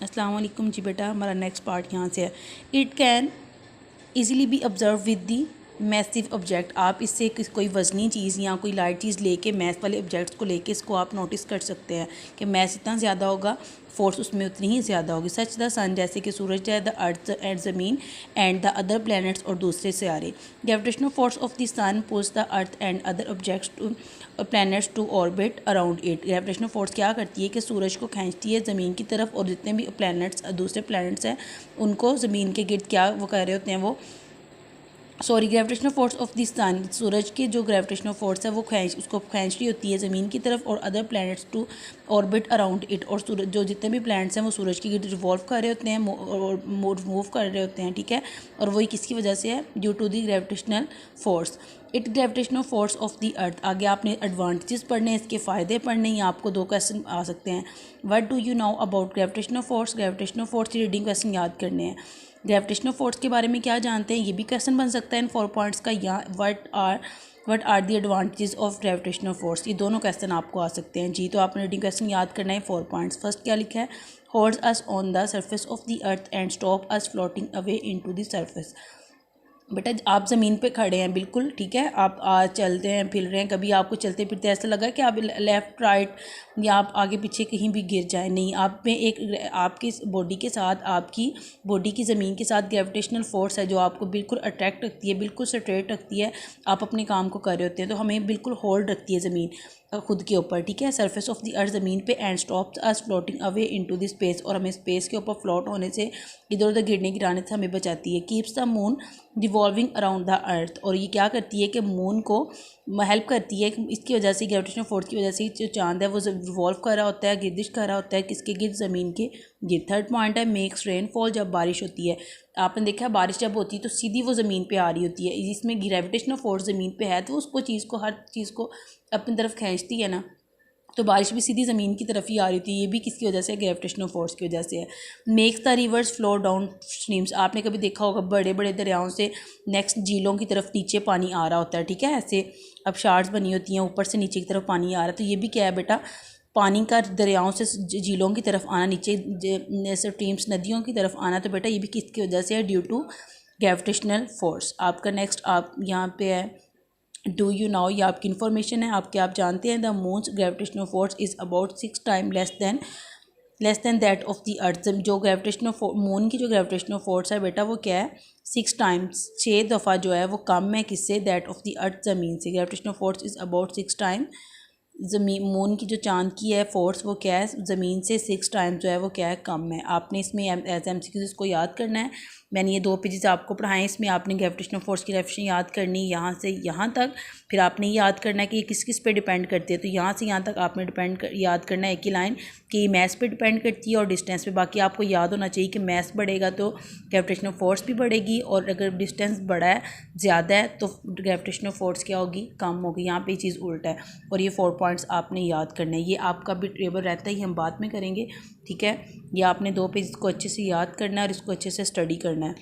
अस्सलाम वालेकुम जी बेटा, हमारा नेक्स्ट पार्ट यहाँ से है। It can easily B observe with the massive object. आप इससे कोई वज़नी चीज़ या कोई लाइट चीज़ लेके मैथ वाले ऑब्जेक्ट्स को लेके इसको आप नोटिस कर सकते हैं कि मैथ इतना ज़्यादा होगा, फोर्स उसमें उतनी ही ज़्यादा होगी। सच द सन, जैसे कि सूरज है, द अर्थ एंड ज़मीन एंड द अदर प्लैनेट्स और दूसरे सियारे। Gravitational force of the sun push the earth and other objects to planets to orbit around it. Gravitational force क्या करती है कि सूरज को खींचती है ज़मीन की तरफ, और जितने भी प्लैनेट्स दूसरे प्लैनेट्स हैं उनको ज़मीन के गिर्द क्या वो कर रहे होते हैं, वो ग्रेविटेशनल फोर्स ऑफ द सन, सूरज के जो ग्रेविटेशनल फोर्स है वो उसको खींच रही होती है ज़मीन की तरफ, और other planets to orbit around it. और सूरज जो जितने भी प्लैनेट्स हैं वो सूरज की गिर्द रिवॉल्व कर रहे होते हैं और मूव कर रहे होते हैं, ठीक है। और वही किसकी वजह से है? Due to the gravitational force. It gravitational force of the earth. आगे आपने एडवांटेजेस पढ़ने हैं, इसके फ़ायदे पढ़ने हैं, आपको 2 क्वेश्चन आ सकते हैं। What do you know about gravitational force? Gravitational force की रीडिंग क्वेश्चन याद करने हैं। ग्रेविटेशनल फोर्स के बारे में क्या जानते हैं, ये भी क्वेश्चन बन सकता है इन 4 पॉइंट्स का। या what are the advantages of gravitational force, ये दोनों क्वेश्चन आपको आ सकते हैं जी। तो आपने रीडिंग क्वेश्चन याद करना है 4 पॉइंट्स। फर्स्ट क्या लिखा है? Holds us on the surface of the earth and stop us floating away into the surface. बेटा आप ज़मीन पे खड़े हैं, बिल्कुल ठीक है, आप चलते हैं फिर रहे हैं, कभी आपको चलते फिरते ऐसा लगा कि आप लेफ़्ट राइट या आप आगे पीछे कहीं भी गिर जाए? नहीं, आप में एक आपकी बॉडी के साथ, आपकी बॉडी की ज़मीन के साथ ग्रेविटेशनल फोर्स है जो आपको बिल्कुल अट्रैक्ट रखती है, बिल्कुल स्ट्रेट रखती है। आप अपने काम को कर रहे होते हैं तो हमें बिल्कुल होल्ड रखती है ज़मीन खुद के ऊपर, ठीक है। सरफेस ऑफ द अर्थ, ज़मीन पे, and stops us floating away into the space, और हमें स्पेस के ऊपर फ्लोट होने से, इधर उधर गिरने गिराने से हमें बचाती है। Keeps the moon revolving around the earth, और ये क्या करती है कि मून को हेल्प करती है। इसकी वजह से, ग्रेविटेशनल फोर्स की वजह से जो चांद है वो रिवॉल्व कर रहा होता है, गर्दिश कर रहा होता है, किसके गिर्द? ज़मीन के गिर्द। थर्ड पॉइंट है मेक्स रेनफॉल, जब बारिश होती है। आपने देखा है बारिश जब होती है तो सीधी वो ज़मीन पे आ रही होती है, इसमें ग्रेविटेशनल फोर्स ज़मीन पे है तो उसको चीज़ को, हर चीज़ को अपनी तरफ खींचती है ना, तो बारिश भी सीधी ज़मीन की तरफ ही आ रही थी। ये भी किसकी वजह से? ग्रेविटेशनल फोर्स की वजह से है। Makes the reverse flow down streams. आपने कभी देखा होगा बड़े बड़े दरियाओं से नेक्स्ट झीलों की तरफ नीचे पानी आ रहा होता है, ठीक है। ऐसे अब शार्ट्स बनी होती हैं, ऊपर से नीचे की तरफ पानी आ रहा है, तो ये भी क्या है बेटा? पानी का दरियाओं से झीलों की तरफ आना, नीचे स्ट्रीम्स नदियों की तरफ आना, तो बेटा ये भी किसकी वजह से है? Due to gravitational force. आपका नेक्स्ट आप यहाँ पे है डू यू नाउ, ये आपकी इन्फॉर्मेशन है, आप जानते हैं the moons gravitational force is about 6 time less than that of the अर्थ। जो ग्रेविटेशनल मून की जो ग्रेविटेशनल फोर्स है बेटा वो क्या है? 6 टाइम्स, 6 दफ़ा जो है वो कम है किससे? दैट ऑफ द अर्थ, ज़मीन से। Gravitational force is about 6 time, ज़मीन मून की जो चांद की है फोर्स वो क्या है? ज़मीन से 6 टाइम जो है वो क्या है? कम है। आपने इसमें एज MCQ इसको याद करना है। मैंने ये 2 पेजेस आपको पढ़ाएं, इसमें आपने ग्रेविटेशनल फोर्स की डेफिनेशन याद करनी है यहाँ से यहाँ तक। फिर आपने याद करना है कि ये किस किस पे डिपेंड करती है, तो यहाँ से यहाँ तक आपने याद करना है एक ही लाइन कि मैथ पे डिपेंड करती है और डिस्टेंस पे। बाकी आपको याद होना चाहिए कि मैथ बढ़ेगा तो ग्रेविटेशनल फोर्स भी बढ़ेगी, और अगर डिस्टेंस बड़ा है, ज़्यादा है, तो ग्रेविटेशनल फोर्स क्या होगी? कम होगी। यहाँ पे ये चीज़ उल्टा है, और ये 4 पॉइंट्स आपने याद करने हैं। ये आपका भी टेबल रहता ही, हम बाद में करेंगे, ठीक है। ये आपने 2 पेज को अच्छे से याद करना है और इसको अच्छे से स्टडी करना है।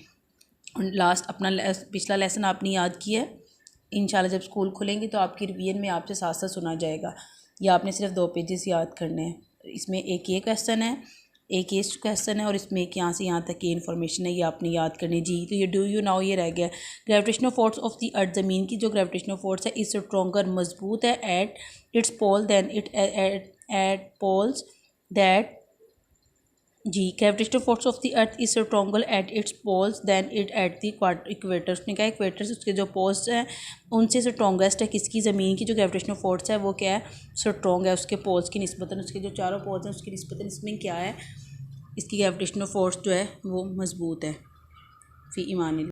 और लास्ट अपना पिछला लेसन आपने याद किया है, इंशाल्लाह जब स्कूल खुलेंगे तो आपकी रिवीजन में आपसे साथ साथ सुना जाएगा। ये आपने सिर्फ 2 पेजेस याद करने हैं। इसमें एक ये क्वेश्चन है, एक ये क्वेश्चन है, और इसमें एक यहाँ से यहाँ तक की इन्फॉर्मेशन है, ये आपने याद करनी जी। तो ये डू यू नाउ ये रह गया। ग्रेविटेशनल फोर्स ऑफ द अर्थ, ज़मीन की जो ग्रेविटेशनल फोर्स है इस स्ट्रॉन्गर, मजबूत है, at its pole than it at poles that जी। Gravitational force of the earth is stronger at its poles than it at the equator. उसने कहा इक्वेटर्स उसके जो पोल्स हैं उनसे स्ट्रॉन्गेस्ट है किसकी? ज़मीन की जो ग्रेविटेशनल फोर्स है वो क्या है? स्ट्रॉन्ग है उसके पोल्स की निस्बतन, उसके जो चारों पोल्स हैं उसकी निस्बतन इसमें क्या है? इसकी ग्रेविटेशनल फोर्स जो है वो मजबूत है। फी ईमान।